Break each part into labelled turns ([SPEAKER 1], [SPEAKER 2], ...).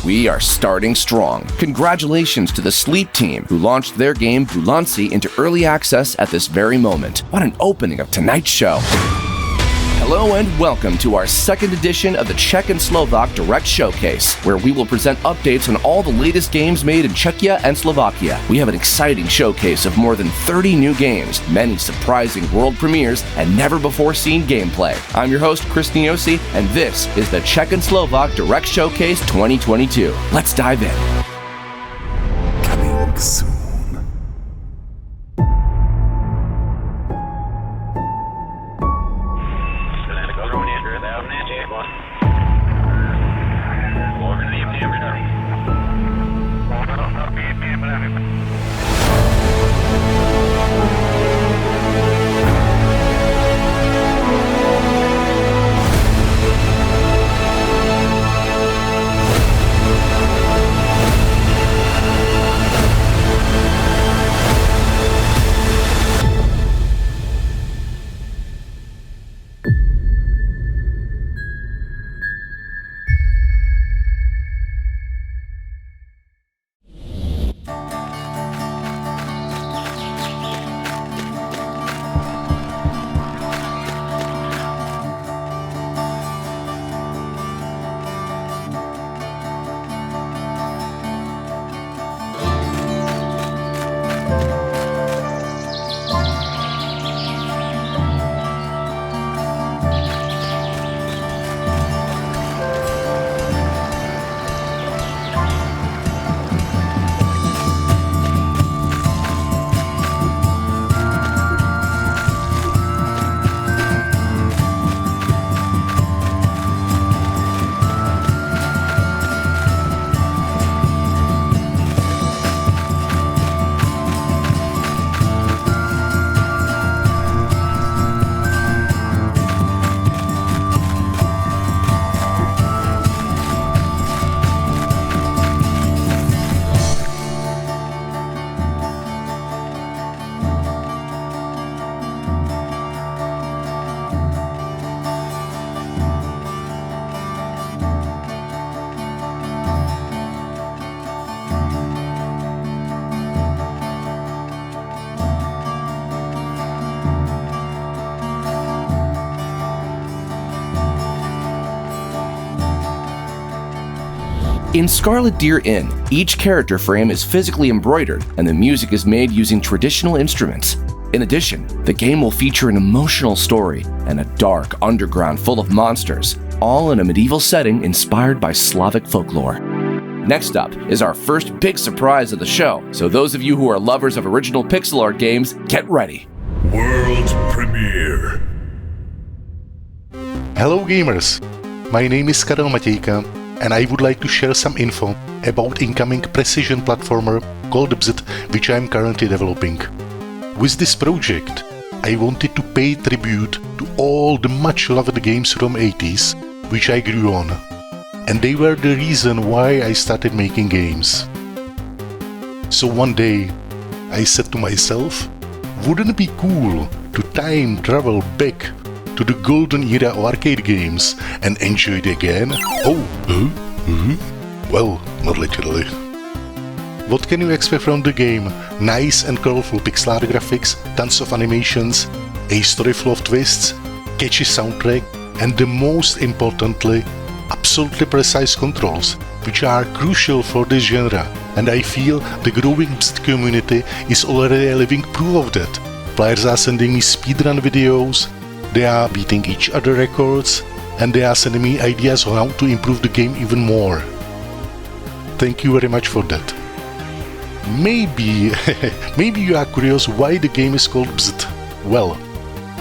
[SPEAKER 1] We are starting strong. Congratulations to the Sleep team who launched their game Bulanci into early access at this very moment. What an opening of tonight's show. Hello and welcome to our second edition of the Czech and Slovak Direct Showcase, where we will present updates on all the latest games made in Czechia and Slovakia. We have an exciting showcase of more than 30 new games, many surprising world premieres, and never-before-seen gameplay. I'm your host, Chris Niosi, and this is the Czech and Slovak Direct Showcase 2022. Let's dive in.
[SPEAKER 2] Coming soon.
[SPEAKER 1] In Scarlet Deer Inn, each character frame is physically embroidered and the music is made using traditional instruments. In addition, the game will feature an emotional story and a dark underground full of monsters, all in a medieval setting inspired by Slavic folklore. Next up is our first big surprise of the show, so those of you who are lovers of original pixel art games, get ready.
[SPEAKER 2] World premiere.
[SPEAKER 3] Hello gamers, my name is Karel Matějka and I would like to share some info about incoming precision platformer called BZZZT, which I am currently developing. With this project, I wanted to pay tribute to all the much loved games from 80s, which I grew on, and they were the reason why I started making games. So one day, I said to myself, wouldn't it be cool to time travel back to the golden era of arcade games and enjoy it again? Well, not literally. What can you expect from the game? Nice and colorful pixel art graphics, tons of animations, a story full of twists, catchy soundtrack, and the most importantly, absolutely precise controls, which are crucial for this genre, and I feel the growing BZZZT community is already a living proof of that. Players are sending me speedrun videos, they are beating each other records, and they are sending me ideas on how to improve the game even more. Thank you very much for that. Maybe you are curious why the game is called BZZZT. Well,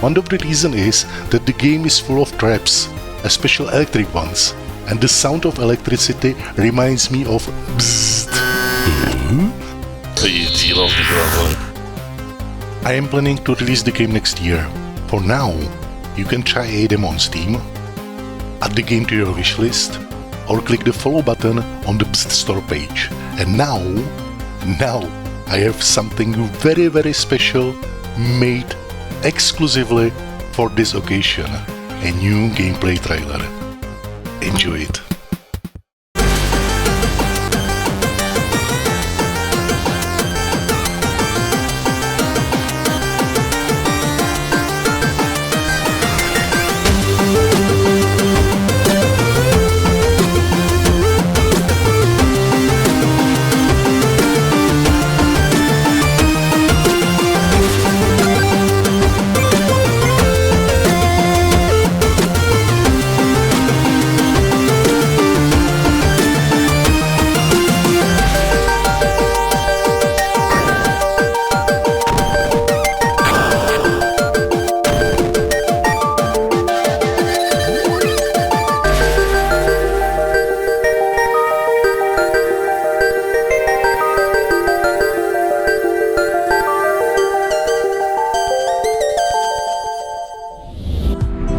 [SPEAKER 3] one of the reasons is that the game is full of traps, especially electric ones, and the sound of electricity reminds me of BZZZT. I am planning to release the game next year. For now, you can try a demo on Steam, add the game to your wishlist, or click the follow button on the BZZZT store page. And now I have something very, very special made exclusively for this occasion, a new gameplay trailer. Enjoy it.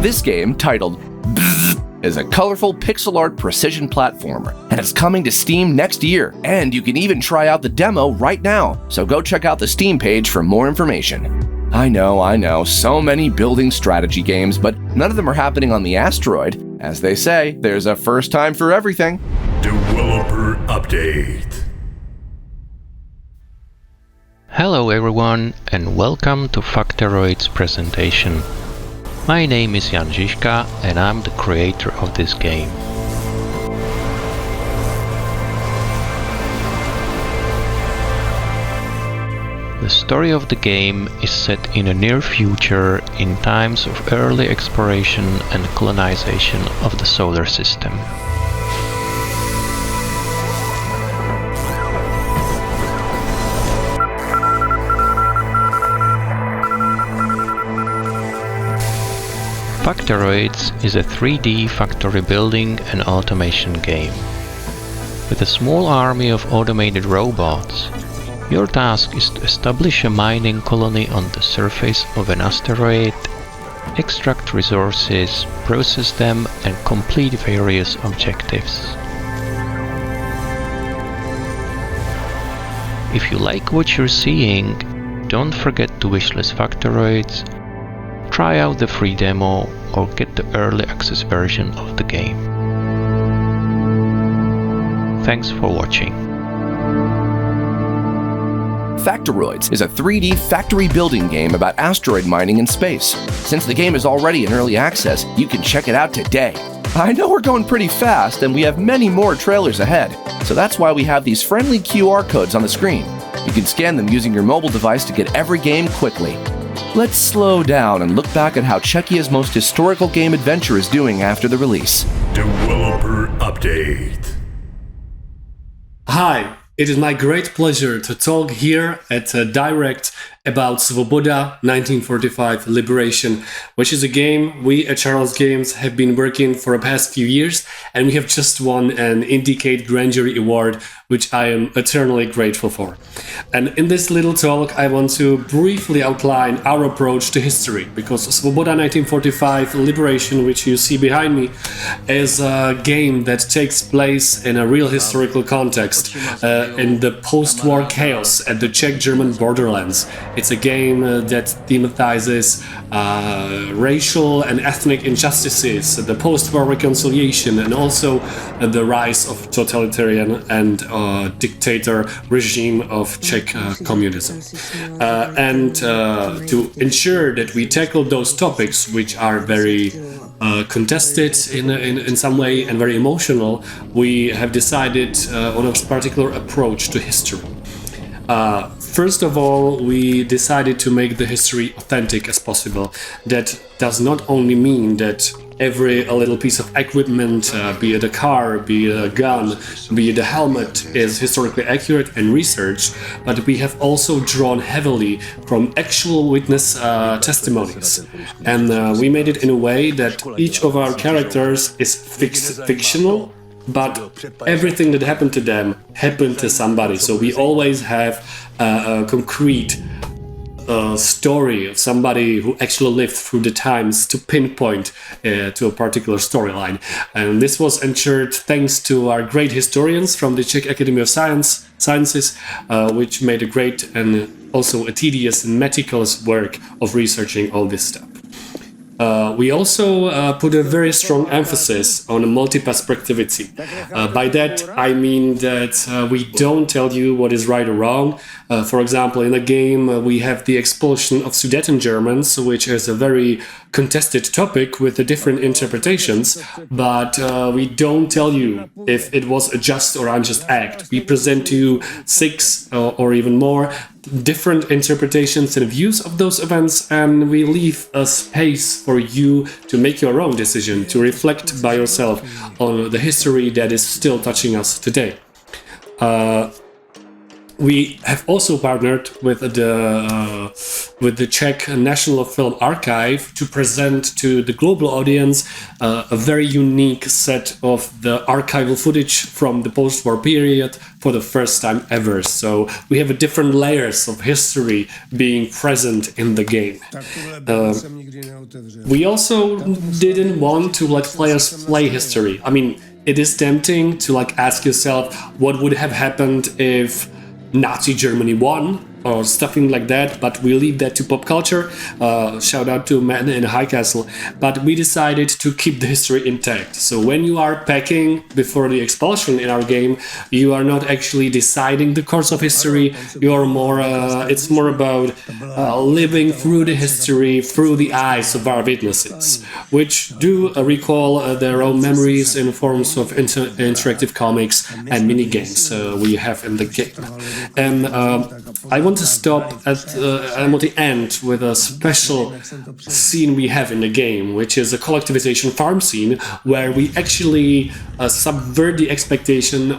[SPEAKER 1] This game, titled BZZZT, is a colorful pixel art precision platformer, and it's coming to Steam next year. And you can even try out the demo right now, so go check out the Steam page for more information. I know, so many building strategy games, but none of them are happening on the asteroid. As they say, there's a first time for everything.
[SPEAKER 2] Developer Update.
[SPEAKER 4] Hello everyone and welcome to Factoroid's presentation. My name is Jan Žižka and I'm the creator of this game. The story of the game is set in the near future in times of early exploration and colonization of the solar system. Factoroids is a 3D factory building and automation game. With a small army of automated robots, your task is to establish a mining colony on the surface of an asteroid, extract resources, process them, and complete various objectives. If you like what you're seeing, don't forget to wishlist Factoroids, try out the free demo, or get the early access version of the game. Thanks for watching.
[SPEAKER 1] Factoroids is a 3D factory building game about asteroid mining in space. Since the game is already in early access, you can check it out today. I know we're going pretty fast and we have many more trailers ahead, so that's why we have these friendly QR codes on the screen. You can scan them using your mobile device to get every game quickly. Let's slow down and look back at how Czechia's most historical game adventure is doing after the release.
[SPEAKER 2] Developer Update.
[SPEAKER 5] Hi, it is my great pleasure to talk here at Direct about Svoboda 1945 Liberation, which is a game we at Czech Slovak Games have been working for the past few years, and we have just won an Indicate Grand Jury Award, which I am eternally grateful for. And in this little talk, I want to briefly outline our approach to history, because Svoboda 1945 Liberation, which you see behind me, is a game that takes place in a real historical context, in the post-war chaos at the Czech-German borderlands. It's a game that thematizes racial and ethnic injustices, the post-war reconciliation, and also the rise of totalitarian and dictator regime of Czech communism. And to ensure that we tackle those topics, which are very contested in some way and very emotional, we have decided on a particular approach to history. First of all, we decided to make the history authentic as possible. That does not only mean that every little piece of equipment, be it a car, be it a gun, be it a helmet, is historically accurate and researched, but we have also drawn heavily from actual witness testimonies. And we made it in a way that each of our characters is fictional, but everything that happened to them happened to somebody. So we always have a concrete story of somebody who actually lived through the times to pinpoint to a particular storyline. And this was ensured thanks to our great historians from the Czech Academy of Sciences, which made a great and also a tedious and meticulous work of researching all this stuff. We also put a very strong emphasis on multi-perspectivity. By that I mean that we don't tell you what is right or wrong. For example, in a game we have the expulsion of Sudeten Germans, which is a very contested topic with the different interpretations, but we don't tell you if it was a just or unjust act. We present to you 6 or even more different interpretations and views of those events, and we leave a space for you to make your own decision, to reflect by yourself on the history that is still touching us today. We have also partnered with the Czech National Film Archive to present to the global audience a very unique set of the archival footage from the post-war period for the first time ever. So we have different layers of history being present in the game. We also didn't want to let players play history. I mean, it is tempting to ask yourself what would have happened if Nazi Germany won or something like that, but we leave that to pop culture. Shout out to Man in High Castle. But we decided to keep the history intact. So when you are packing before the expulsion in our game, you are not actually deciding the course of history. You are more. It's more about living through the history through the eyes of our witnesses, which do recall their own memories in forms of interactive comics and mini games we have in the game. And I want to stop at the end with a special scene we have in the game, which is a collectivization farm scene where we actually subvert the expectations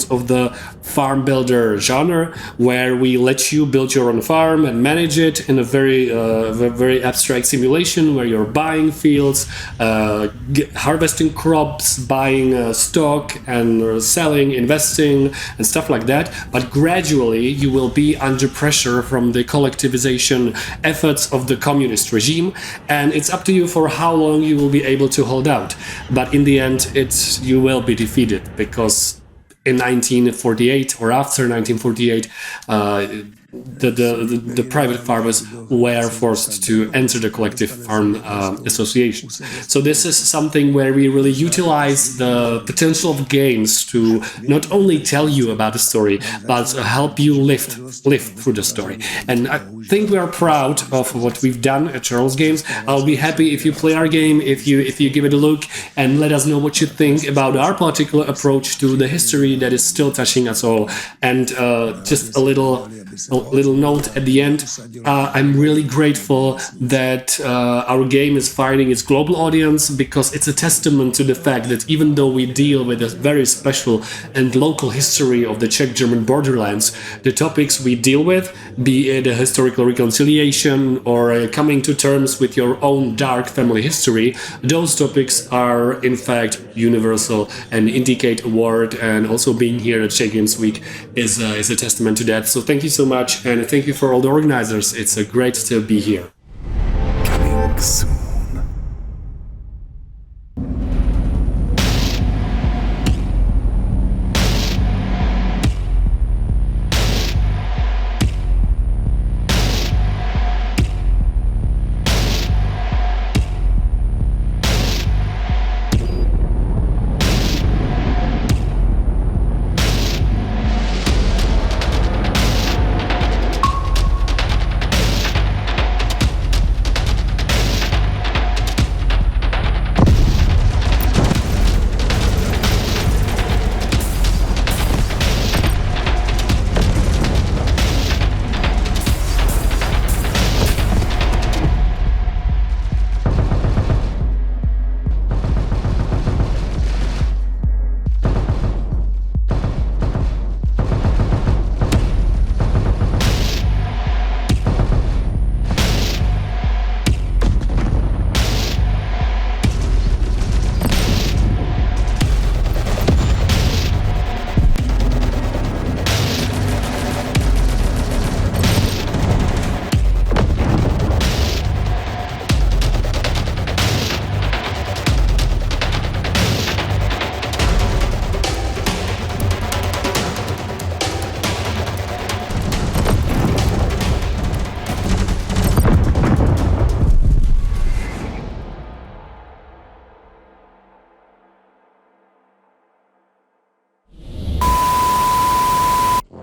[SPEAKER 5] of the farm builder genre, where we let you build your own farm and manage it in a very abstract simulation where you're buying fields, harvesting crops, buying stock and selling, investing and stuff like that. But gradually you will be under pressure from the collectivization efforts of the communist regime, and it's up to you for how long you will be able to hold out. But in the end, you will be defeated, because in 1948 or after 1948, the private farmers were forced to enter the collective farm associations. So this is something where we really utilize the potential of games to not only tell you about the story, but help you live through the story. And I think we are proud of what we've done at Charles Games. I'll be happy if you play our game, if you give it a look, and let us know what you think about our particular approach to the history that is still touching us all. And just a little note at the end. I'm really grateful that our game is finding its global audience, because it's a testament to the fact that even though we deal with a very special and local history of the Czech-German borderlands, the topics we deal with, be it a historical reconciliation or coming to terms with your own dark family history, those topics are in fact universal and indicate a word, and also being here at Czech Games Week is a testament to that. So thank you so much, and thank you for all the organizers. It's great to be here.
[SPEAKER 2] Coming soon.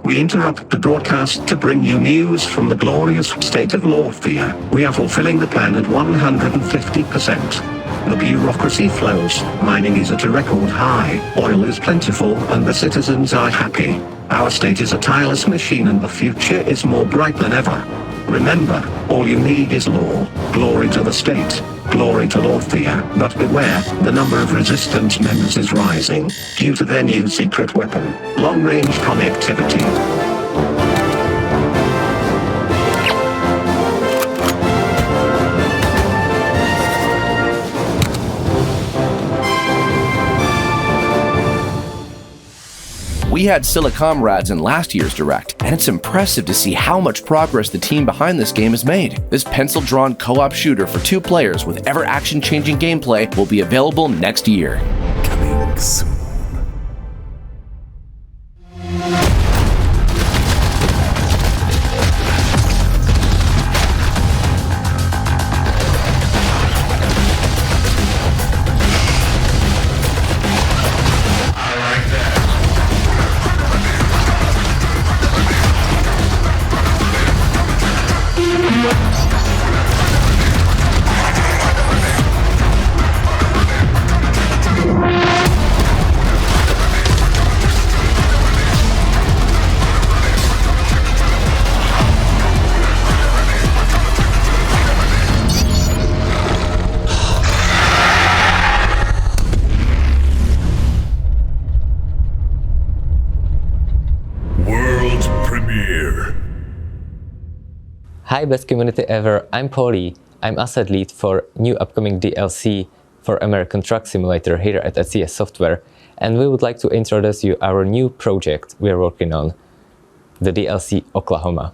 [SPEAKER 6] We interrupt the broadcast to bring you news from the glorious state of Latvia. We are fulfilling the plan at 150%. The bureaucracy flows, mining is at a record high, oil is plentiful, and the citizens are happy. Our state is a tireless machine, and the future is more bright than ever. Remember, all you need is law. Glory to the state. Glory to Lord Fear, but beware, the number of resistance members is rising, due to their new secret weapon, long-range connectivity.
[SPEAKER 1] We had Silicomrades in last year's Direct, and it's impressive to see how much progress the team behind this game has made. This pencil-drawn co-op shooter for 2 players with ever-action-changing gameplay will be available next year.
[SPEAKER 2] Coming soon.
[SPEAKER 7] Hi best community ever, I'm Paulie. I'm asset lead for new upcoming DLC for American Truck Simulator here at SCS Software, and we would like to introduce you our new project we are working on, the DLC Oklahoma.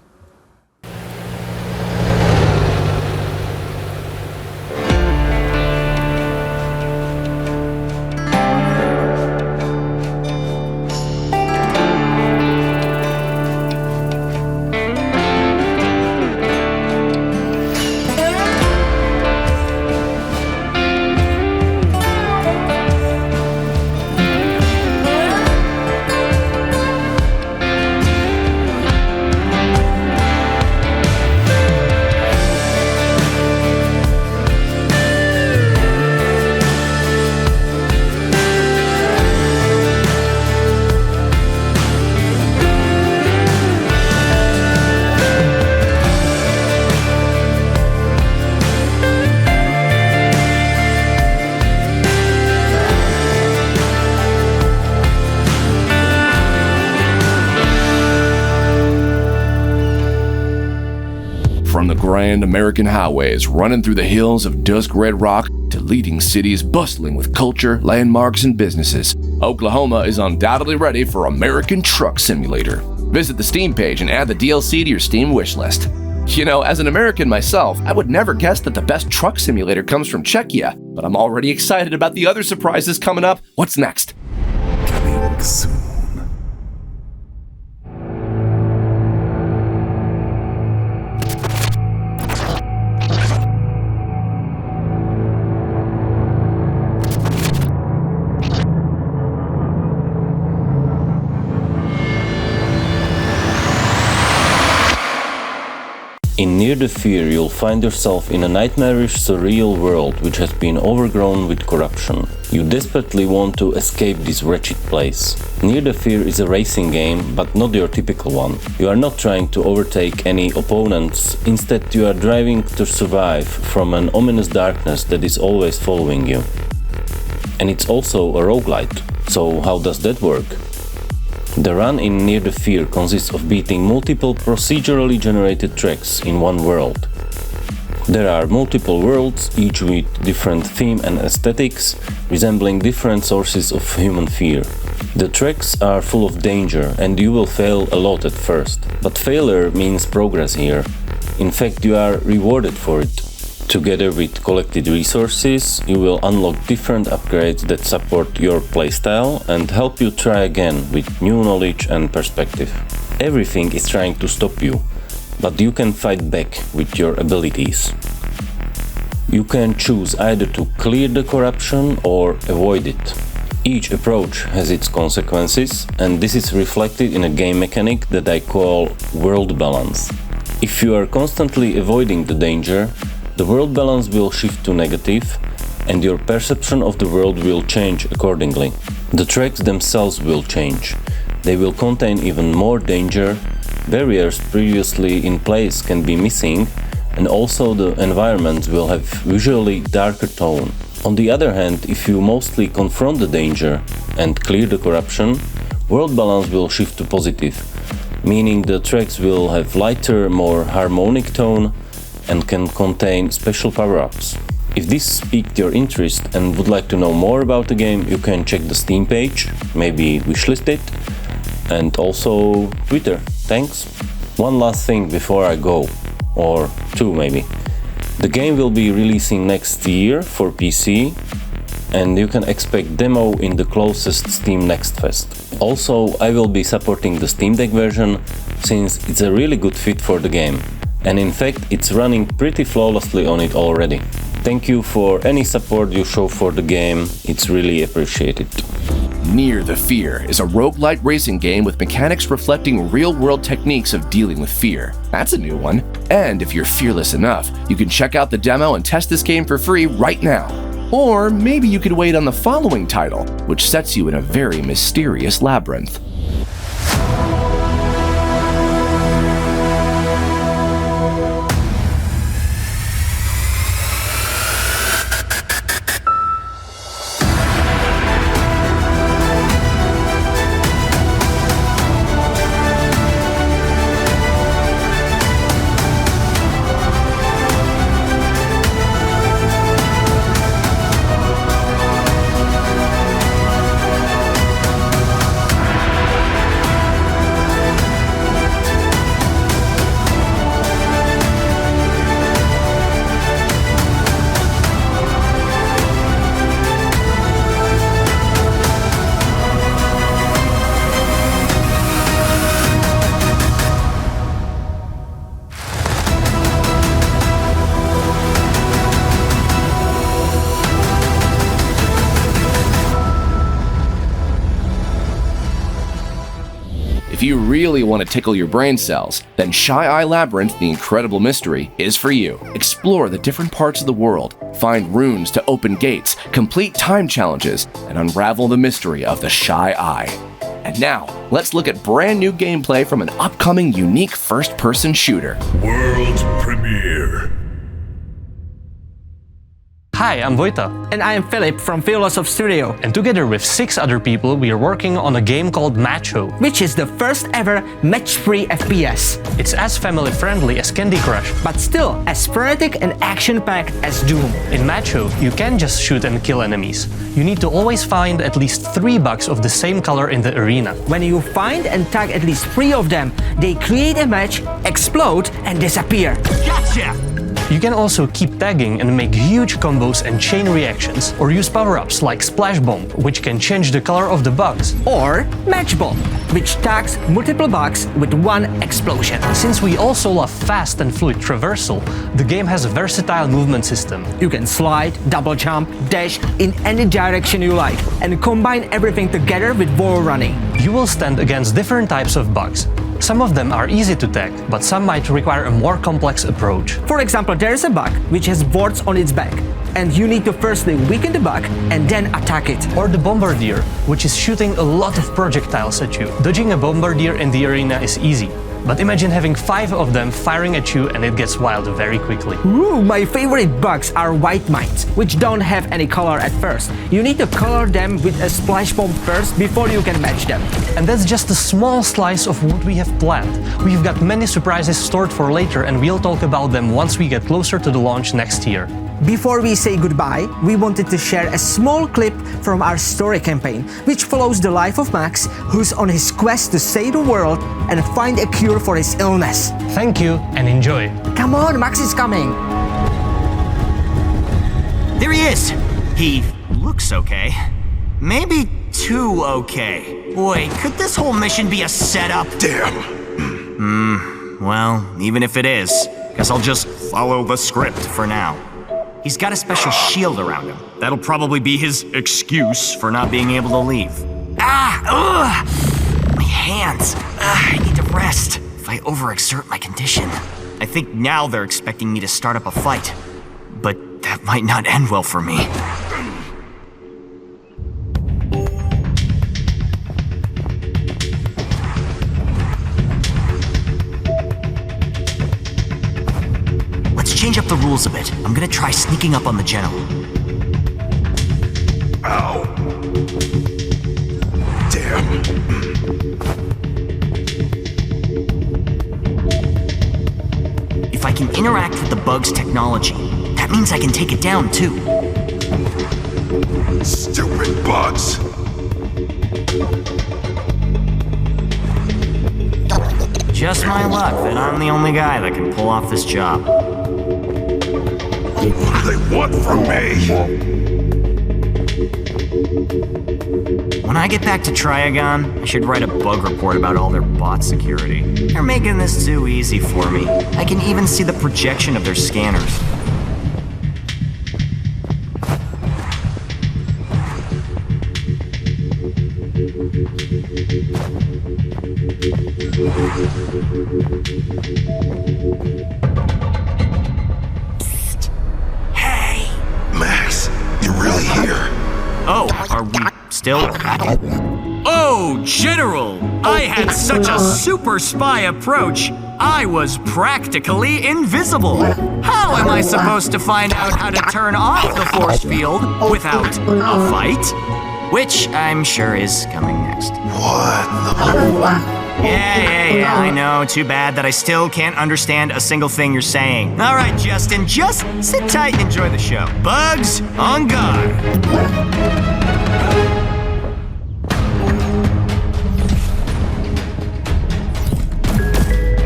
[SPEAKER 1] From the grand American highways running through the hills of dusk red rock to leading cities bustling with culture, landmarks, and businesses, Oklahoma is undoubtedly ready for American Truck Simulator. Visit the Steam page and add the DLC to your Steam wishlist. You know, as an American myself, I would never guess that the best truck simulator comes from Czechia, but I'm already excited about the other surprises coming up. What's next?
[SPEAKER 2] Coming soon.
[SPEAKER 8] In Near the Fear, you'll find yourself in a nightmarish, surreal world which has been overgrown with corruption. You desperately want to escape this wretched place. Near the Fear is a racing game, but not your typical one. You are not trying to overtake any opponents, instead you are driving to survive from an ominous darkness that is always following you. And it's also a roguelite, so how does that work? The run in Near the Fear consists of beating multiple procedurally generated tracks in one world. There are multiple worlds, each with different theme and aesthetics, resembling different sources of human fear. The tracks are full of danger and you will fail a lot at first. But failure means progress here. In fact, you are rewarded for it. Together with collected resources, you will unlock different upgrades that support your playstyle and help you try again with new knowledge and perspective. Everything is trying to stop you, but you can fight back with your abilities. You can choose either to clear the corruption or avoid it. Each approach has its consequences, and this is reflected in a game mechanic that I call world balance. If you are constantly avoiding the danger, the world balance will shift to negative, and your perception of the world will change accordingly. The tracks themselves will change. They will contain even more danger, barriers previously in place can be missing, and also the environments will have visually darker tone. On the other hand, if you mostly confront the danger and clear the corruption, world balance will shift to positive, meaning the tracks will have lighter, more harmonic tone and can contain special power-ups. If this piqued your interest and would like to know more about the game, you can check the Steam page, maybe wishlist it, and also Twitter. Thanks. One last thing before I go, or two maybe. The game will be releasing next year for PC, and you can expect demo in the closest Steam Next Fest. Also, I will be supporting the Steam Deck version, since it's a really good fit for the game, and in fact it's running pretty flawlessly on it already. Thank you for any support you show for the game, it's really appreciated.
[SPEAKER 1] Near the Fear is a roguelite racing game with mechanics reflecting real-world techniques of dealing with fear. That's a new one. And if you're fearless enough, you can check out the demo and test this game for free right now. Or maybe you could wait on the following title, which sets you in a very mysterious labyrinth. If you really want to tickle your brain cells, then Shy Eye Labyrinth: The Incredible Mystery is for you. Explore the different parts of the world, find runes to open gates, complete time challenges, and unravel the mystery of the Shy Eye. And now, let's look at brand new gameplay from an upcoming unique first-person shooter.
[SPEAKER 2] World premiere.
[SPEAKER 9] Hi, I'm Vojta.
[SPEAKER 10] And I am Philip from Philosoph Studio.
[SPEAKER 9] And together with 6 other people, we are working on a game called MATCHO.
[SPEAKER 10] Which is the first ever match-free FPS.
[SPEAKER 9] It's as family-friendly as Candy Crush.
[SPEAKER 10] But still as frenetic and action-packed as Doom.
[SPEAKER 9] In MATCHO, you can't just shoot and kill enemies. You need to always find at least 3 bugs of the same color in the arena.
[SPEAKER 10] When you find and tag at least 3 of them, they create a match, explode, and disappear.
[SPEAKER 9] Gotcha! You can also keep tagging and make huge combos and chain reactions, or use power-ups like Splash Bomb, which can change the color of the bugs.
[SPEAKER 10] Or Match Bomb, which tags multiple bugs with one explosion.
[SPEAKER 9] Since we also love fast and fluid traversal, the game has a versatile movement system.
[SPEAKER 10] You can slide, double jump, dash in any direction you like, and combine everything together with wall running.
[SPEAKER 9] You will stand against different types of bugs. Some of them are easy to tag, but some might require a more complex approach.
[SPEAKER 10] For example, there is a bug which has warts on its back, and you need to firstly weaken the bug and then attack it.
[SPEAKER 9] Or the Bombardier, which is shooting a lot of projectiles at you. Dodging a Bombardier in the arena is easy, but imagine having 5 of them firing at you and it gets wild very quickly.
[SPEAKER 10] Ooh, my favorite bugs are white mines, which don't have any color at first. You need to color them with a splash bomb first before you can match them.
[SPEAKER 9] And that's just a small slice of what we have planned. We've got many surprises stored for later, and we'll talk about them once we get closer to the launch next year.
[SPEAKER 10] Before we say goodbye, we wanted to share a small clip from our story campaign, which follows the life of Max, who's on his quest to save the world and find a cure for his illness.
[SPEAKER 9] Thank you and enjoy.
[SPEAKER 10] Come on, Max is coming.
[SPEAKER 11] There he is. He looks okay. Maybe too okay. Boy, could this whole mission be a setup?
[SPEAKER 2] Damn.
[SPEAKER 11] Well, even if it is, guess I'll just follow the script for now. He's got a special shield around him. That'll probably be his excuse for not being able to leave. Ugh! My hands. I need to rest. If I overexert my condition. I think now they're expecting me to start up a fight. But that might not end well for me. Let's the rules a bit. I'm gonna try sneaking up on the general.
[SPEAKER 2] Ow. Damn.
[SPEAKER 11] If I can interact with the bug's technology, that means I can take it down too.
[SPEAKER 2] Stupid bugs.
[SPEAKER 11] Just my luck that I'm the only guy that can pull off this job.
[SPEAKER 2] What do they want from me?
[SPEAKER 11] When I get back to Triagon, I should write a bug report about all their bot security. They're making this too easy for me. I can even see the projection of their scanners. Psst. Hey!
[SPEAKER 2] Max, you're really here.
[SPEAKER 11] Oh, are we still? Oh, General! I had such a super spy approach. I was practically invisible. How am I supposed to find out how to turn off the force field without a fight? Which I'm sure is coming next.
[SPEAKER 2] What the?
[SPEAKER 11] Yeah, I know. Too bad that I still can't understand a single thing you're saying. All right, Justin, just sit tight and enjoy the show. Bugs on guard.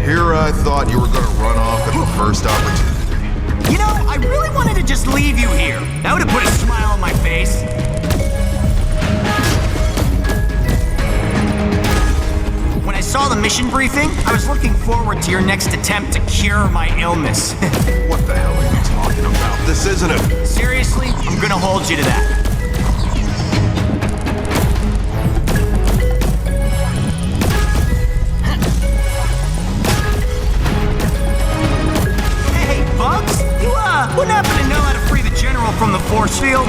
[SPEAKER 2] Here I thought you were gonna run off at the first opportunity.
[SPEAKER 11] You know, I really wanted to just leave you here. That would have put a smile on my face. When I saw the mission briefing, I was looking forward to your next attempt to cure my illness.
[SPEAKER 2] What the hell are you talking about? This isn't a...
[SPEAKER 11] Seriously, I'm gonna hold you to that. Hey, Bugs, you wouldn't happen to know how to free the General from the force field?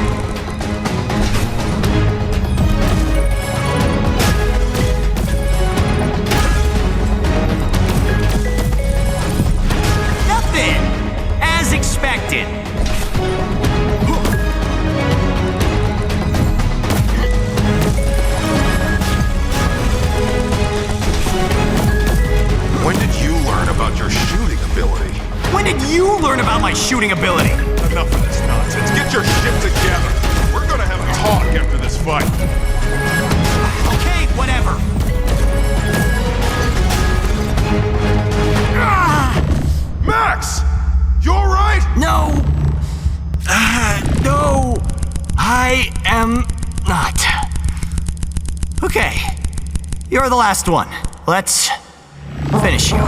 [SPEAKER 11] As expected.
[SPEAKER 2] When did you learn about your shooting ability?
[SPEAKER 11] When did you learn about my shooting ability?
[SPEAKER 2] Enough of this nonsense. Get your shit together. We're gonna have a talk after this fight.
[SPEAKER 11] Okay, whatever.
[SPEAKER 2] Max! You alright?
[SPEAKER 11] No. No. I am not. Okay. You're the last one. Let's finish you.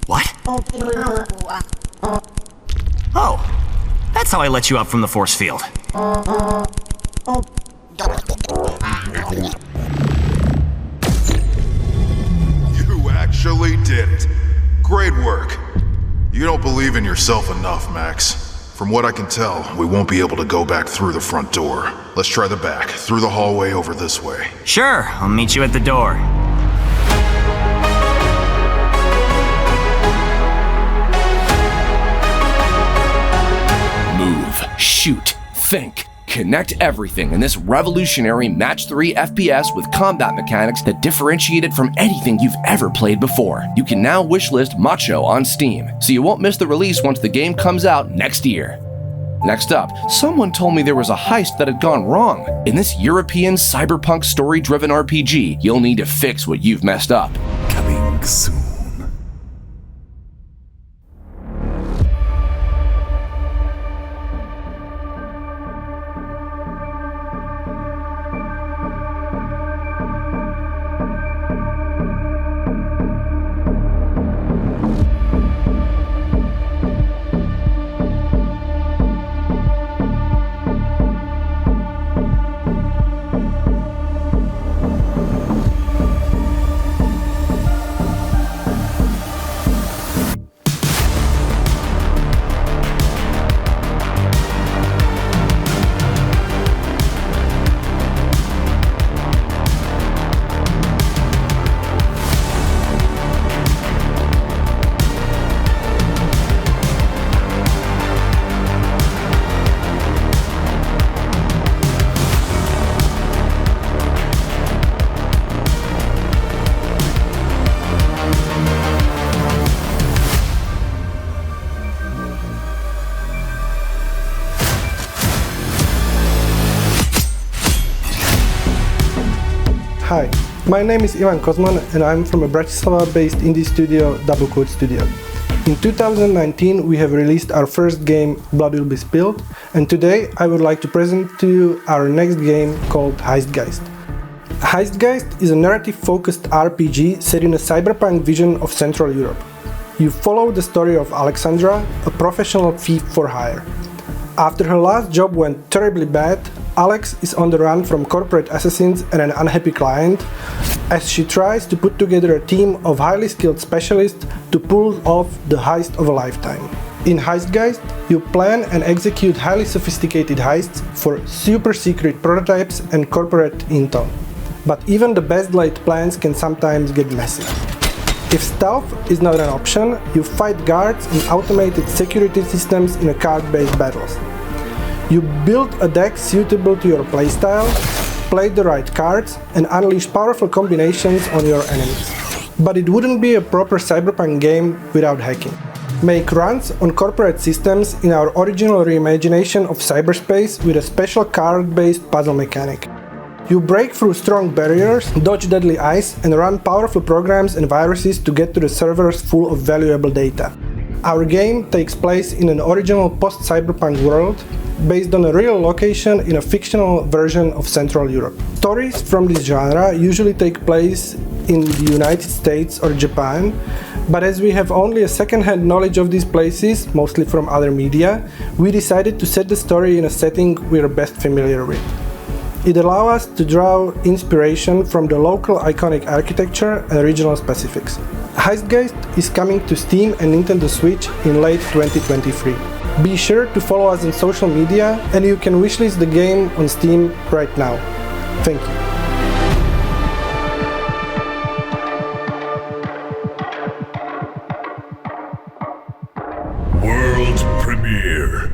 [SPEAKER 11] What? Oh. That's how I let you up from the force field.
[SPEAKER 2] You actually did it. Great work. You don't believe in yourself enough, Max. From what I can tell, we won't be able to go back through the front door. Let's try the back, through the hallway over this way.
[SPEAKER 11] Sure, I'll meet you at the door.
[SPEAKER 1] Move, shoot, think. Connect everything in this revolutionary Match 3 FPS with combat mechanics that differentiate it from anything you've ever played before. You can now wishlist MATCHO on Steam, so you won't miss the release once the game comes out next year. Next up, someone told me there was a heist that had gone wrong. In this European cyberpunk story-driven RPG, you'll need to fix what you've messed up.
[SPEAKER 2] Coming soon.
[SPEAKER 12] My name is Ivan Kozman and I'm from a Bratislava-based indie studio, Double Quote Studio. In 2019 we have released our first game, Blood Will Be Spilled, and today I would like to present to you our next game called Heistgeist. Heistgeist is a narrative-focused RPG set in a cyberpunk vision of Central Europe. You follow the story of Alexandra, a professional thief for hire. After her last job went terribly bad, Alex is on the run from corporate assassins and an unhappy client, as she tries to put together a team of highly skilled specialists to pull off the heist of a lifetime. In Heistgeist, you plan and execute highly sophisticated heists for super secret prototypes and corporate intel. But even the best laid plans can sometimes get messy. If stealth is not an option, you fight guards in automated security systems in card-based battles. You build a deck suitable to your playstyle, play the right cards, and unleash powerful combinations on your enemies. But it wouldn't be a proper cyberpunk game without hacking. Make runs on corporate systems in our original reimagination of cyberspace with a special card-based puzzle mechanic. You break through strong barriers, dodge deadly ice, and run powerful programs and viruses to get to the servers full of valuable data. Our game takes place in an original post-cyberpunk world, based on a real location in a fictional version of Central Europe. Stories from this genre usually take place in the United States or Japan, but as we have only a second-hand knowledge of these places, mostly from other media, we decided to set the story in a setting we're best familiar with. It allows us to draw inspiration from the local iconic architecture and regional specifics. Heistgeist is coming to Steam and Nintendo Switch in late 2023. Be sure to follow us on social media and you can wishlist the game on Steam right now. Thank you.
[SPEAKER 13] World premiere.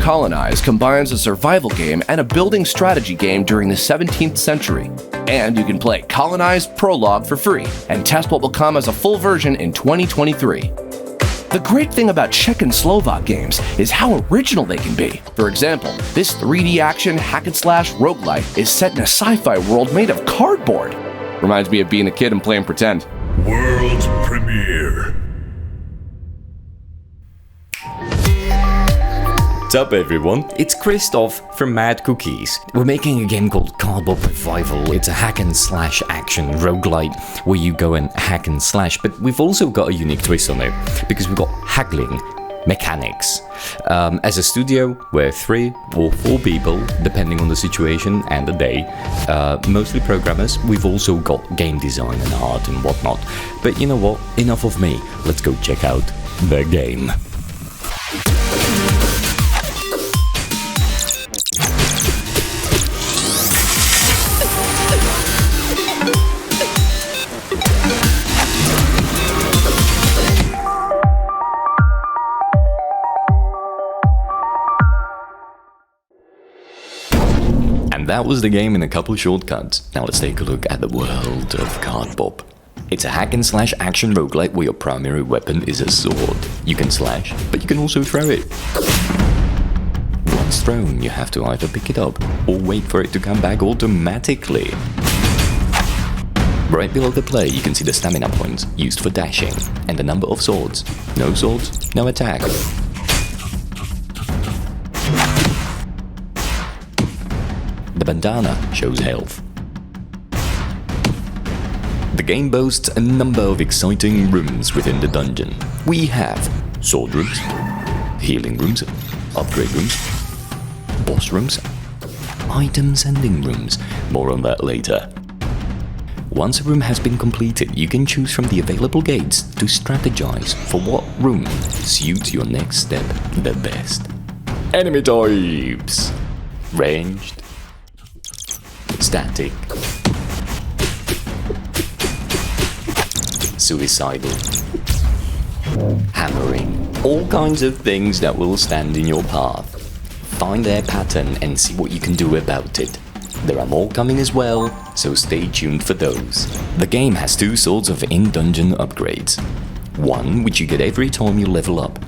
[SPEAKER 1] Colonize combines a survival game and a building strategy game during the 17th century. And you can play Colonize Prologue for free and test what will come as a full version in 2023. The great thing about Czech and Slovak Games is how original they can be. For example, this 3D action hack-and-slash roguelite is set in a sci-fi world made of cardboard. Reminds me of being a kid and playing pretend.
[SPEAKER 13] World premiere.
[SPEAKER 14] What's up everyone, it's Christoph from Mad Cookies. We're making a game called Cardboard Revival. It's a hack and slash action roguelite where you go and hack and slash, but we've also got a unique twist on it because we've got haggling mechanics. As a studio, we're 3 or 4 people, depending on the situation and the day, mostly programmers. We've also got game design and art and whatnot. But you know what, enough of me, let's go check out the game. That was the game in a couple shortcuts. Now let's take a look at the world of Cardboard. It's a hack and slash action roguelite where your primary weapon is a sword. You can slash, but you can also throw it. Once thrown, you have to either pick it up or wait for it to come back automatically. Right below the player you can see the stamina points used for dashing and the number of swords. No swords, no attack. The bandana shows health. The game boasts a number of exciting rooms within the dungeon. We have sword rooms, healing rooms, upgrade rooms, boss rooms, item sending rooms. More on that later. Once a room has been completed, you can choose from the available gates to strategize for what room suits your next step the best. Enemy types: ranged, static, suicidal, hammering. All kinds of things that will stand in your path. Find their pattern and see what you can do about it. There are more coming as well, so stay tuned for those. The game has two sorts of in-dungeon upgrades. One, which you get every time you level up.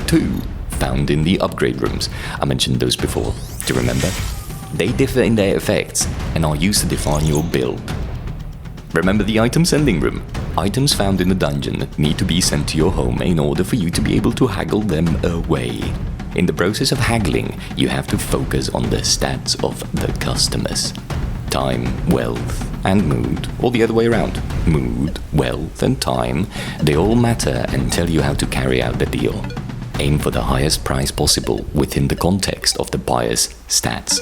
[SPEAKER 14] Two, found in the upgrade rooms. I mentioned those before. Do you remember? They differ in their effects and are used to define your build. Remember the item sending room? Items found in the dungeon need to be sent to your home in order for you to be able to haggle them away. In the process of haggling, you have to focus on the stats of the customers. Time, wealth, and mood, or the other way around. Mood, wealth, and time, they all matter and tell you how to carry out the deal. Aim for the highest price possible within the context of the buyer's stats.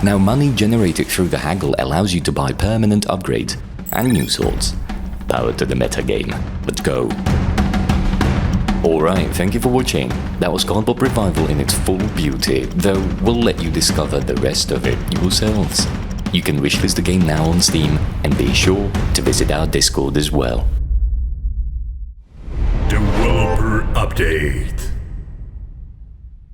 [SPEAKER 14] Now, money generated through the haggle allows you to buy permanent upgrades and new swords. Power to the metagame. Let's go. Alright, thank you for watching. That was Cardboard Revival in its full beauty, though we'll let you discover the rest of it yourselves. You can wishlist the game now on Steam, and be sure to visit our Discord as well.
[SPEAKER 13] Developer Update.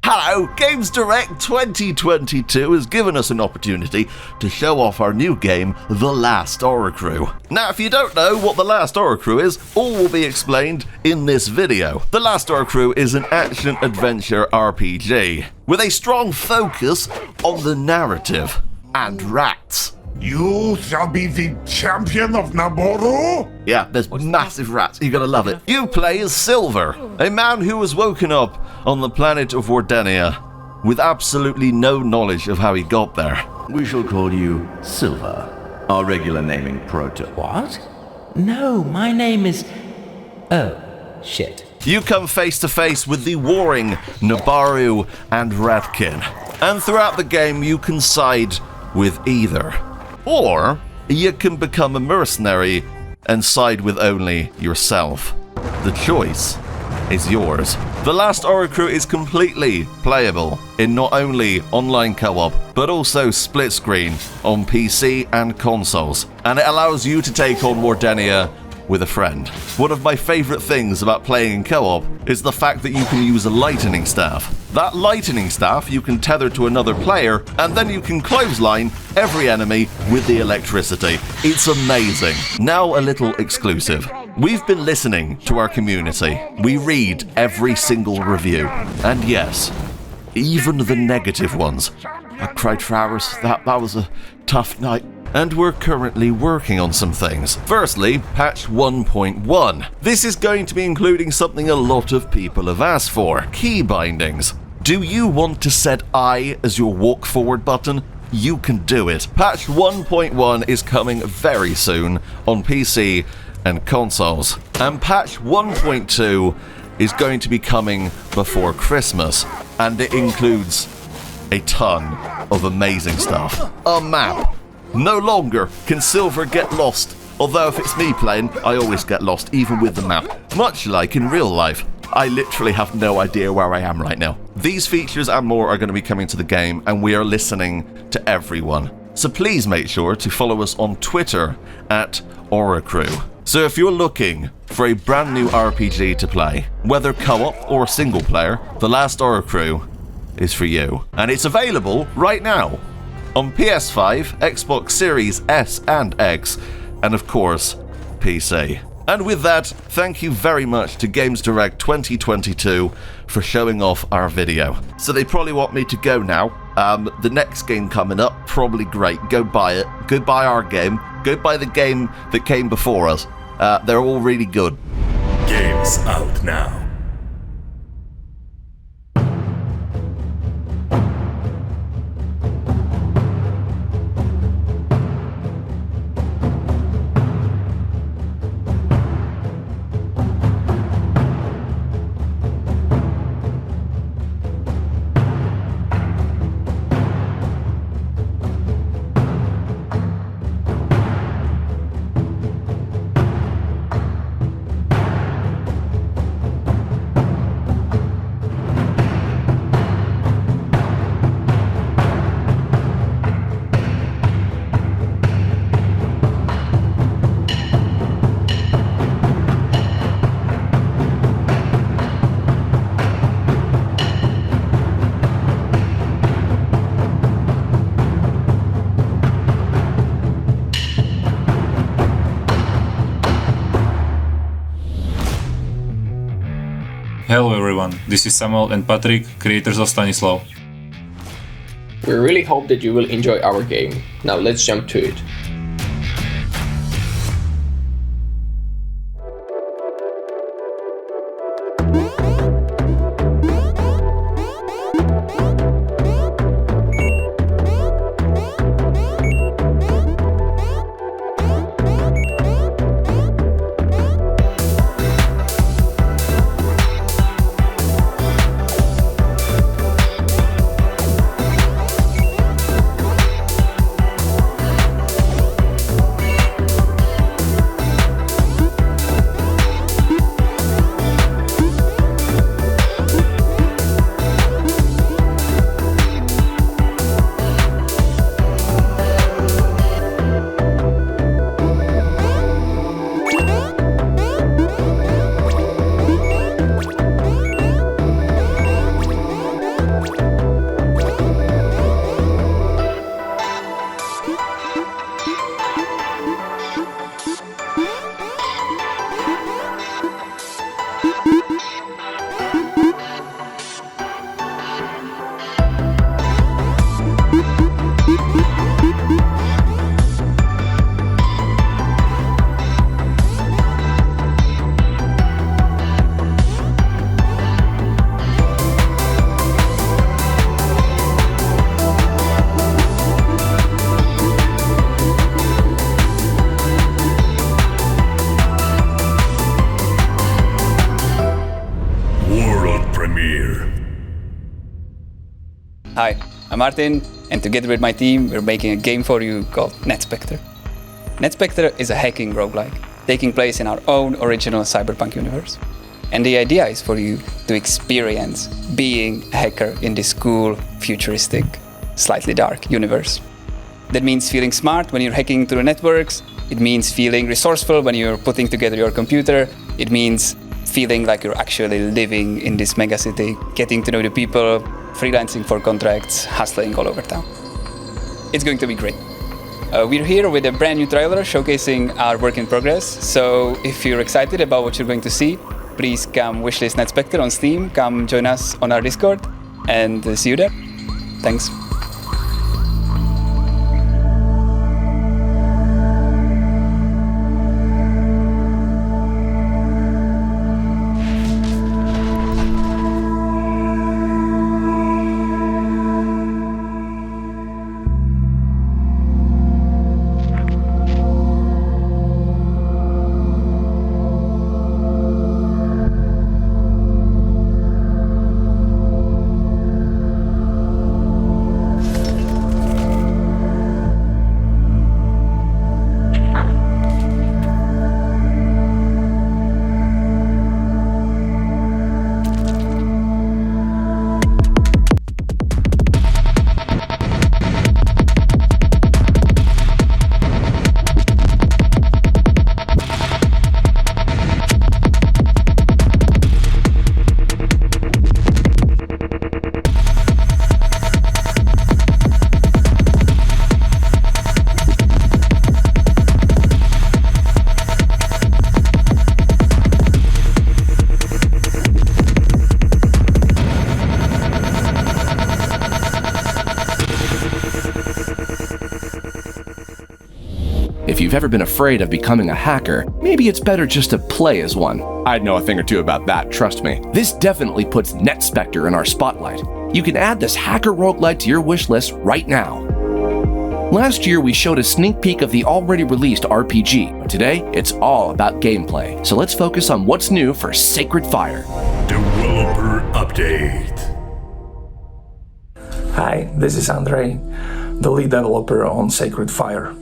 [SPEAKER 15] Hello, Games Direct 2022 has given us an opportunity to show off our new game, The Last Oricru. Now, if you don't know what The Last Oricru is, all will be explained in this video. The Last Oricru is an action-adventure RPG with a strong focus on the narrative and rats.
[SPEAKER 16] You shall be the champion of Naboru?
[SPEAKER 15] Yeah, there's massive rats. You're gonna love it. You play as Silver, a man who was woken up on the planet of Wardenia with absolutely no knowledge of how he got there.
[SPEAKER 17] We shall call you Silver, our regular naming proto. What? No, my name is... Oh, shit.
[SPEAKER 15] You come face to face with the warring Nabaru and Ratkin, and throughout the game you can side with either. Or you can become a mercenary and side with only yourself. The choice is yours. The Last Oricru is completely playable in not only online co-op, but also split screen on PC and consoles, and it allows you to take on Wardenia with a friend. One of my favourite things about playing in co-op is the fact that you can use a lightning staff. That lightning staff you can tether to another player, and then you can clothesline every enemy with the electricity. It's amazing. Now a little exclusive. We've been listening to our community. We read every single review. And yes, even the negative ones. I cried for hours. That was a tough night. And we're currently working on some things. Firstly, patch 1.1. This is going to be including something a lot of people have asked for: key bindings. Do you want to set I as your walk forward button? You can do it. Patch 1.1 is coming very soon on PC and consoles. And patch 1.2 is going to be coming before Christmas. And it includes a ton of amazing stuff. A map. No longer can Silver get lost, although if it's me playing, I always get lost, even with the map. Much like in real life, I literally have no idea where I am right now. These features and more are going to be coming to the game, and we are listening to everyone. So please make sure to follow us on Twitter at Oricru. So if you're looking for a brand new RPG to play, whether co-op or single player, The Last Oricru is for you. And it's available right now on PS5, Xbox Series S and X, and of course, PC. And with that, thank you very much to Games Direct 2022 for showing off our video. So they probably want me to go now. The next game coming up, probably great. Go buy it. Go buy our game. Go buy the game that came before us. They're all really good.
[SPEAKER 13] Games out now.
[SPEAKER 18] Hello everyone, this is Samuel and Patrick, creators of Stanislav.
[SPEAKER 19] We really hope that you will enjoy our game. Now let's jump to it.
[SPEAKER 20] Hi, I'm Martin, and together with my team, we're making a game for you called NetSpectre. NetSpectre is a hacking roguelike, taking place in our own original cyberpunk universe. And the idea is for you to experience being a hacker in this cool, futuristic, slightly dark universe. That means feeling smart when you're hacking through networks. It means feeling resourceful when you're putting together your computer. It means feeling like you're actually living in this megacity, getting to know the people, freelancing for contracts, hustling all over town. It's going to be great. We're here with a brand new trailer showcasing our work in progress. So if you're excited about what you're going to see, please come wishlist NetSpectre on Steam, come join us on our Discord, and see you there. Thanks.
[SPEAKER 1] If you've ever been afraid of becoming a hacker, maybe it's better just to play as one. I'd know a thing or two about that, trust me. This definitely puts NetSpectre in our spotlight. You can add this hacker roguelite to your wish list right now. Last year, we showed a sneak peek of the already released RPG, but today, it's all about gameplay. So let's focus on what's new for Sacred Fire.
[SPEAKER 13] Developer Update.
[SPEAKER 21] Hi, this is Andrei, the lead developer on Sacred Fire,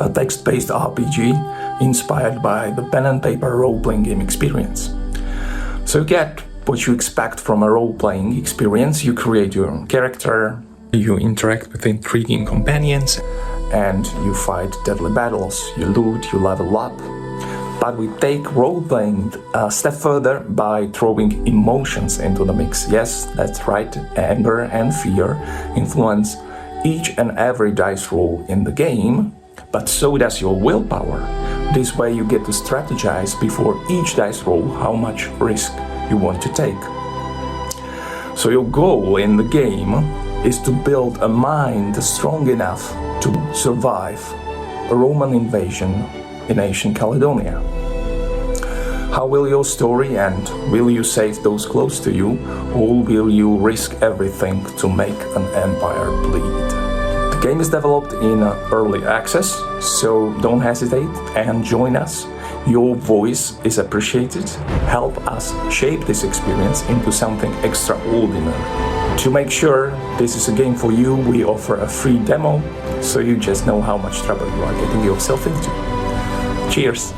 [SPEAKER 21] a text-based RPG inspired by the pen and paper role-playing game experience. So you get what you expect from a role-playing experience. You create your own character, you interact with intriguing companions, and you fight deadly battles, you loot, you level up. But we take role-playing a step further by throwing emotions into the mix. Yes, that's right, anger and fear influence each and every dice roll in the game, but so does your willpower. This way you get to strategize before each dice roll how much risk you want to take. So your goal in the game is to build a mind strong enough to survive a Roman invasion in ancient Caledonia. How will your story end? Will you save those close to you, or will you risk everything to make an empire bleed? The game is developed in early access, so don't hesitate and join us. Your voice is appreciated. Help us shape this experience into something extraordinary. To make sure this is a game for you, we offer a free demo, so you just know how much trouble you are getting yourself into. Cheers!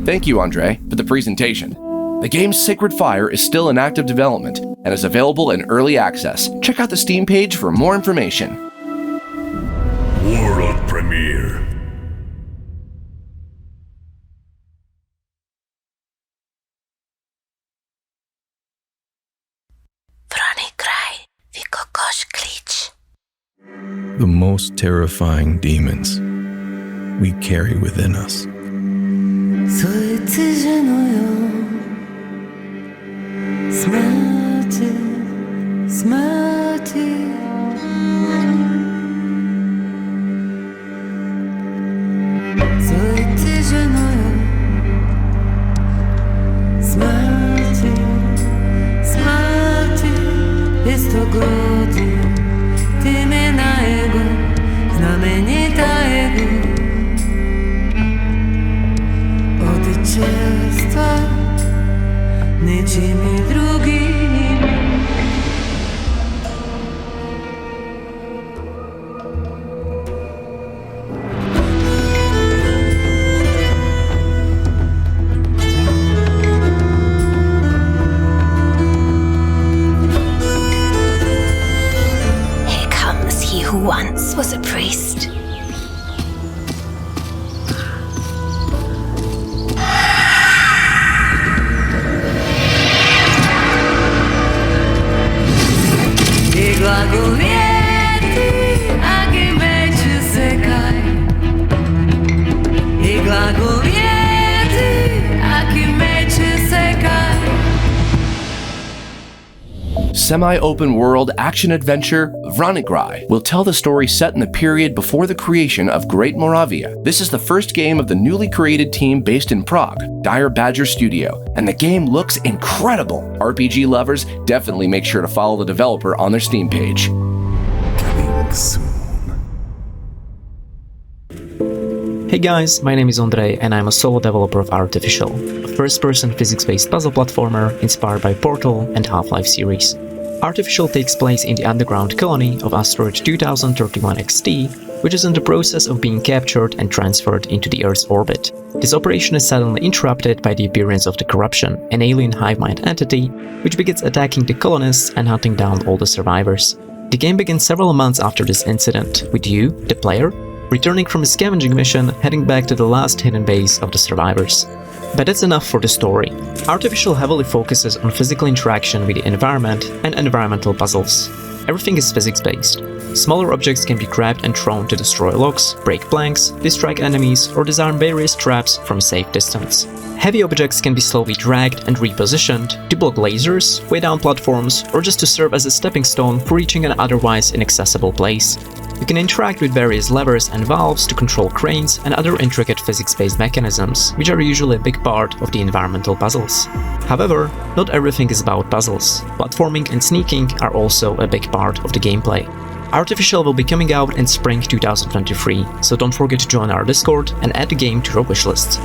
[SPEAKER 1] Thank you, Andre, for the presentation. The game Sacred Fire is still in active development and is available in early access. Check out the Steam page for more information.
[SPEAKER 13] World premiere.
[SPEAKER 3] The most terrifying demons we carry within us.
[SPEAKER 22] Once was a priest.
[SPEAKER 1] Semi-open world action-adventure Vranigraj will tell the story set in the period before the creation of Great Moravia. This is the first game of the newly created team based in Prague, Dire Badger Studio, and the game looks incredible. RPG lovers, definitely make sure to follow the developer on their Steam page.
[SPEAKER 3] Coming soon.
[SPEAKER 23] Hey guys, my name is Ondrej and I'm a solo developer of Artificial, a first-person physics-based puzzle platformer inspired by Portal and Half-Life series. Artificial takes place in the underground colony of asteroid 2031 XT, which is in the process of being captured and transferred into the Earth's orbit. This operation is suddenly interrupted by the appearance of the Corruption, an alien hive mind entity, which begins attacking the colonists and hunting down all the survivors. The game begins several months after this incident, with you, the player, returning from a scavenging mission, heading back to the last hidden base of the survivors. But that's enough for the story. Artificial heavily focuses on physical interaction with the environment and environmental puzzles. Everything is physics-based. Smaller objects can be grabbed and thrown to destroy logs, break planks, distract enemies, or disarm various traps from a safe distance. Heavy objects can be slowly dragged and repositioned to block lasers, weigh down platforms, or just to serve as a stepping stone for reaching an otherwise inaccessible place. You can interact with various levers and valves to control cranes and other intricate physics-based mechanisms, which are usually a big part of the environmental puzzles. However, not everything is about puzzles. Platforming and sneaking are also a big part of the gameplay. Artificial will be coming out in spring 2023, so don't forget to join our Discord and add the game to your wishlist.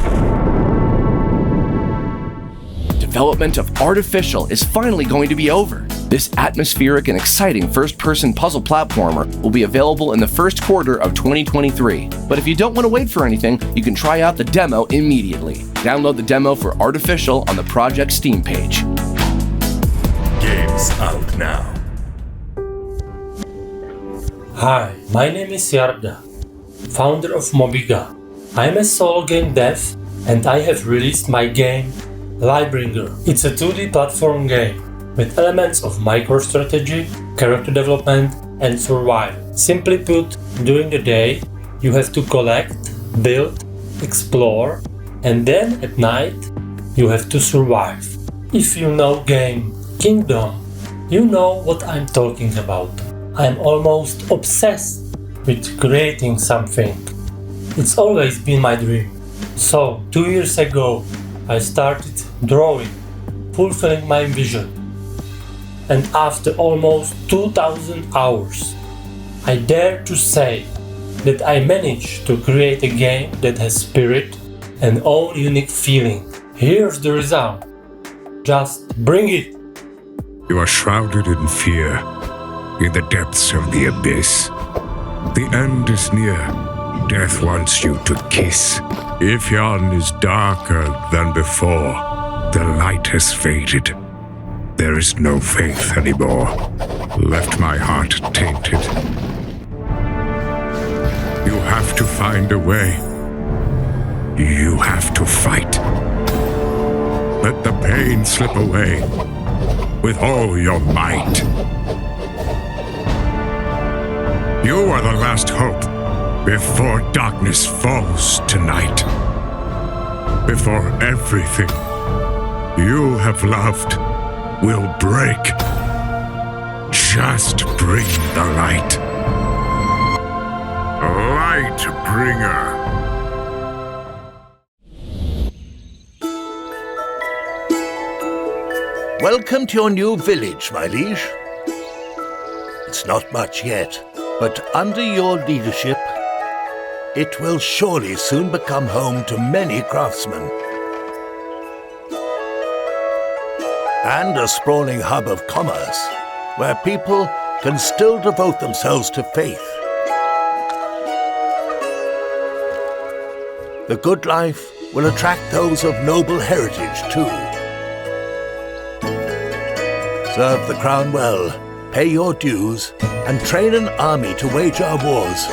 [SPEAKER 1] Development of Artificial is finally going to be over. This atmospheric and exciting first-person puzzle platformer will be available in the first quarter of 2023. But if you don't want to wait for anything, you can try out the demo immediately. Download the demo for Artificial on the project Steam page.
[SPEAKER 13] Games out now.
[SPEAKER 24] Hi, my name is Jarda, founder of Mobiga. I'm a solo game dev and I have released my game Lightbringer. It's a 2D platform game with elements of microstrategy, character development and survival. Simply put, during the day you have to collect, build, explore, and then at night you have to survive. If you know game Kingdom, you know what I'm talking about. I'm almost obsessed with creating something. It's always been my dream. So 2 years ago, I started drawing, fulfilling my vision. And after almost 2000 hours, I dare to say that I managed to create a game that has spirit and own unique feeling. Here's the result. Just bring it.
[SPEAKER 4] You are shrouded in fear, in the depths of the abyss. The end is near. Death wants you to kiss. If yon is darker than before, the light has faded. There is no faith anymore. Left my heart tainted. You have to find a way. You have to fight. Let the pain slip away with all your might. You are the last hope before darkness falls tonight. Before everything you have loved will break. Just bring the light. Light bringer.
[SPEAKER 5] Welcome to your new village, my liege. It's not much yet, but under your leadership, it will surely soon become home to many craftsmen. And a sprawling hub of commerce, where people can still devote themselves to faith. The good life will attract those of noble heritage too. Serve the crown well, pay your dues, and train an army to wage our wars.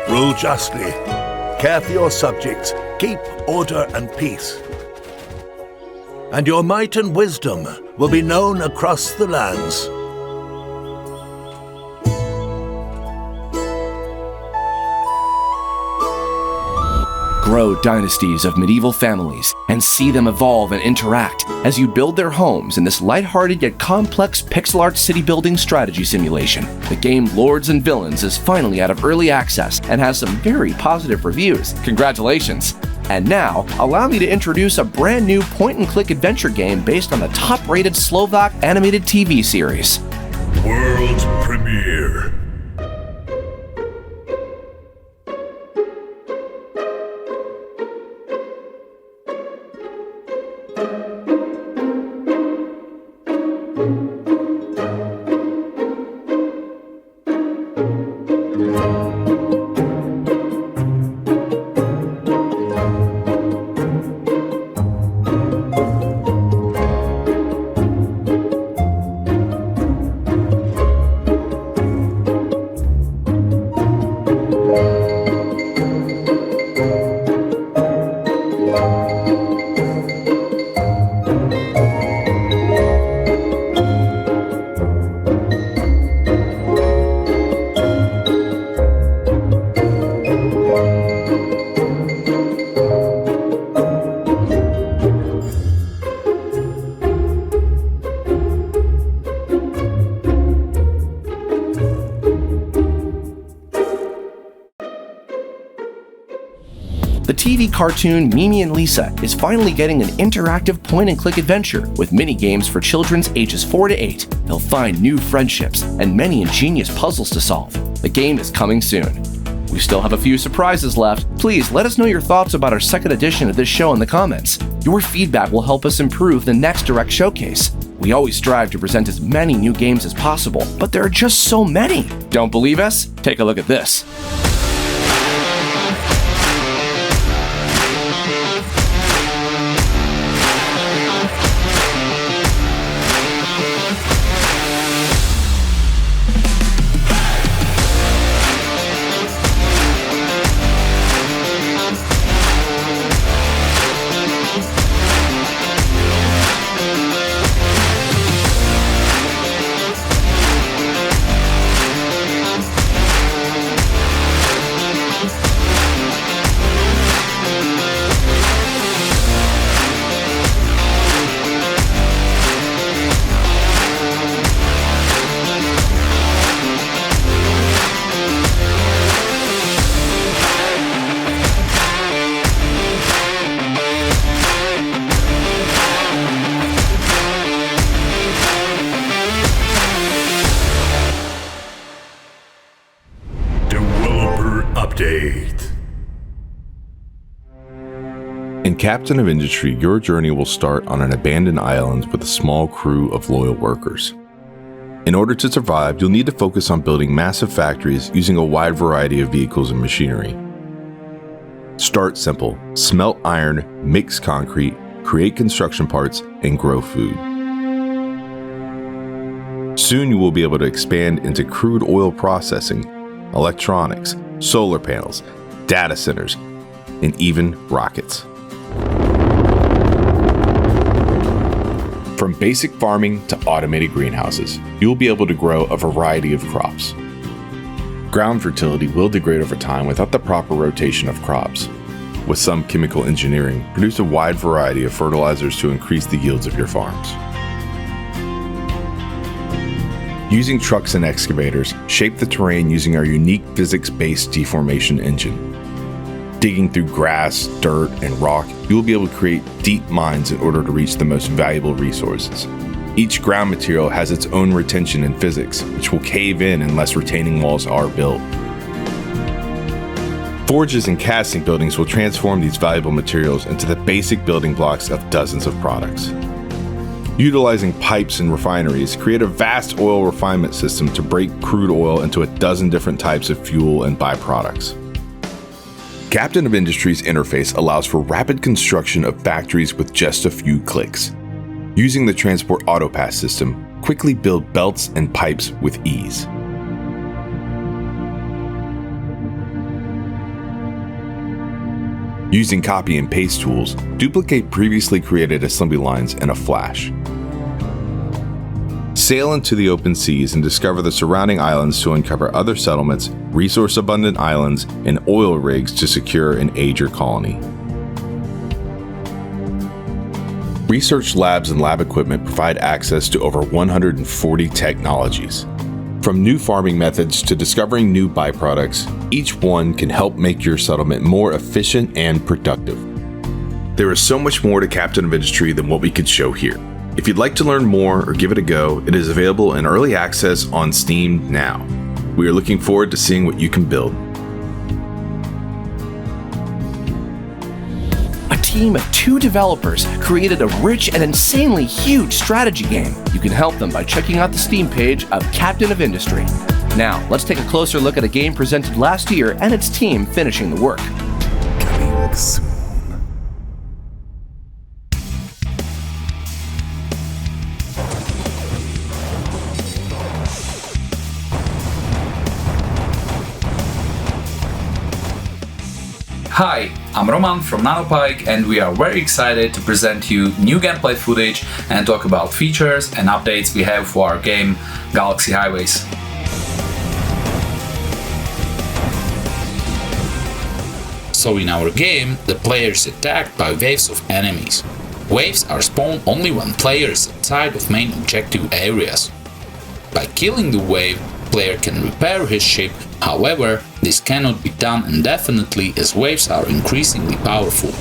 [SPEAKER 5] Rule justly, care for your subjects, keep order and peace. And your might and wisdom will be known across the lands.
[SPEAKER 1] Grow dynasties of medieval families and see them evolve and interact as you build their homes in this lighthearted yet complex pixel art city building strategy simulation. The game Lords and Villains is finally out of early access and has some very positive reviews. Congratulations! And now, allow me to introduce a brand new point-and-click adventure game based on the top-rated Slovak animated TV series.
[SPEAKER 13] World premiere.
[SPEAKER 1] The TV cartoon Mimi and Lisa is finally getting an interactive point-and-click adventure with mini-games for children's ages 4 to 8. They'll find new friendships and many ingenious puzzles to solve. The game is coming soon. We still have a few surprises left. Please let us know your thoughts about our second edition of this show in the comments. Your feedback will help us improve the next Direct Showcase. We always strive to present as many new games as possible, but there are just so many. Don't believe us? Take a look at this.
[SPEAKER 13] Update.
[SPEAKER 6] In Captain of Industry, your journey will start on an abandoned island with a small crew of loyal workers. In order to survive, you'll need to focus on building massive factories using a wide variety of vehicles and machinery. Start simple. Smelt iron, mix concrete, create construction parts, and grow food. Soon you will be able to expand into crude oil processing, electronics, solar panels, data centers, and even rockets. From basic farming to automated greenhouses, you'll be able to grow a variety of crops. Ground fertility will degrade over time without the proper rotation of crops. With some chemical engineering, produce a wide variety of fertilizers to increase the yields of your farms. Using trucks and excavators, shape the terrain using our unique physics-based deformation engine. Digging through grass, dirt, and rock, you will be able to create deep mines in order to reach the most valuable resources. Each ground material has its own retention in physics, which will cave in unless retaining walls are built. Forges and casting buildings will transform these valuable materials into the basic building blocks of dozens of products. Utilizing pipes and refineries, create a vast oil refinement system to break crude oil into a dozen different types of fuel and byproducts. Captain of Industry's interface allows for rapid construction of factories with just a few clicks. Using the Transport Autopass system, quickly build belts and pipes with ease. Using copy and paste tools, duplicate previously created assembly lines in a flash. Sail into the open seas and discover the surrounding islands to uncover other settlements, resource-abundant islands, and oil rigs to secure and aid your colony. Research labs and lab equipment provide access to over 140 technologies. From new farming methods to discovering new byproducts, each one can help make your settlement more efficient and productive. There is so much more to Captain of Industry than what we could show here. If you'd like to learn more or give it a go, it is available in early access on Steam now. We are looking forward to seeing what you can build.
[SPEAKER 1] A team of 2 developers created a rich and insanely huge strategy game. You can help them by checking out the Steam page of Captain of Industry. Now, let's take a closer look at a game presented last year and its team finishing the work.
[SPEAKER 13] Coming soon.
[SPEAKER 7] Hi, I'm Roman from Nanopike and we are very excited to present you new gameplay footage and talk about features and updates we have for our game Galaxy Highways. So in our game, the player is attacked by waves of enemies. Waves are spawned only when player is outside of main objective areas. By killing the wave, player can repair his ship. However, this cannot be done indefinitely as waves are increasingly powerful.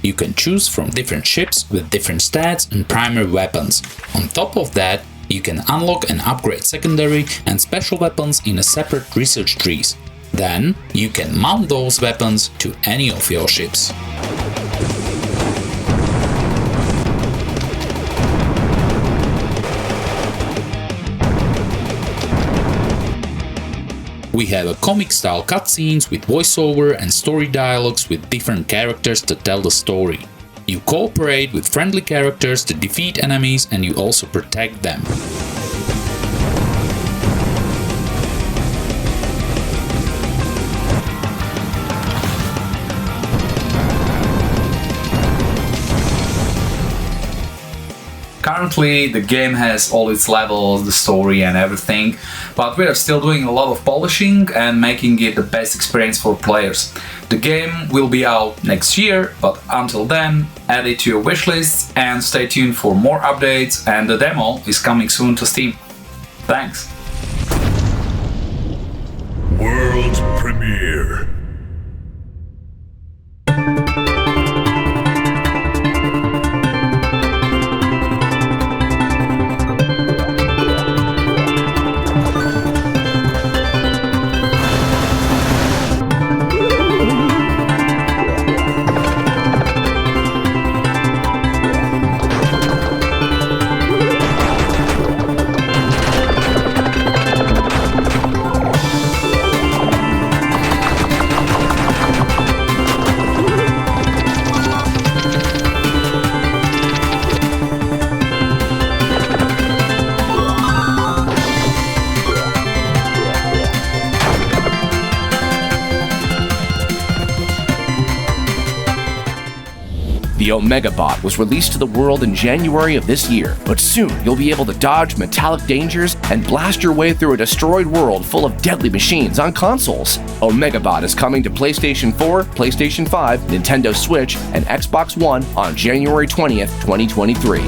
[SPEAKER 7] You can choose from different ships with different stats and primary weapons. On top of that, you can unlock and upgrade secondary and special weapons in a separate research trees. Then, you can mount those weapons to any of your ships. We have a comic-style cutscenes with voiceover and story dialogues with different characters to tell the story. You cooperate with friendly characters to defeat enemies and you also protect them. Currently, the game has all its levels, the story and everything, but we are still doing a lot of polishing and making it the best experience for players. The game will be out next year, but until then, add it to your wishlist and stay tuned for more updates, and the demo is coming soon to Steam. Thanks!
[SPEAKER 13] World premiere.
[SPEAKER 1] The Omega Bot was released to the world in January of this year, but soon you'll be able to dodge metallic dangers and blast your way through a destroyed world full of deadly machines on consoles. Omega Bot is coming to PlayStation 4, PlayStation 5, Nintendo Switch, and Xbox One on January 20th, 2023.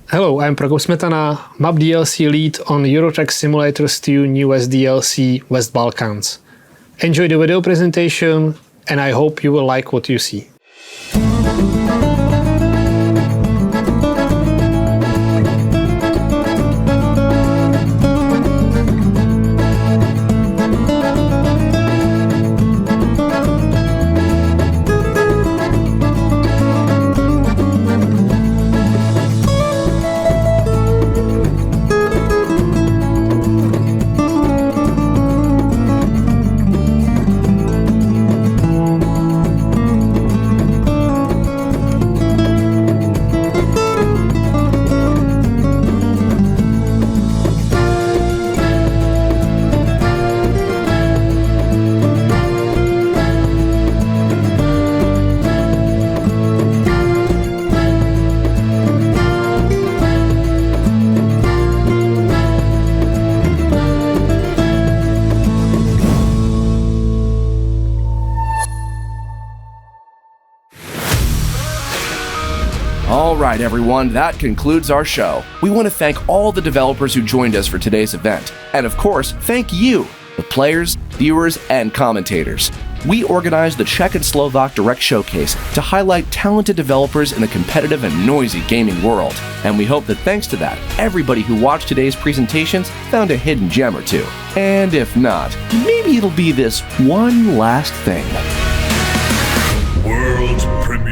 [SPEAKER 8] Hello, I'm Prokop Smetana, map DLC lead on Eurotruck Simulator's 2 newest DLC, West Balkans. Enjoy the video presentation, and I hope you will like what you see.
[SPEAKER 1] Alright everyone, that concludes our show. We want to thank all the developers who joined us for today's event. And of course, thank you, the players, viewers, and commentators. We organized the Czech and Slovak Direct Showcase to highlight talented developers in the competitive and noisy gaming world. And we hope that thanks to that, everybody who watched today's presentations found a hidden gem or two. And if not, maybe it'll be this one last thing.
[SPEAKER 13] World Premiere.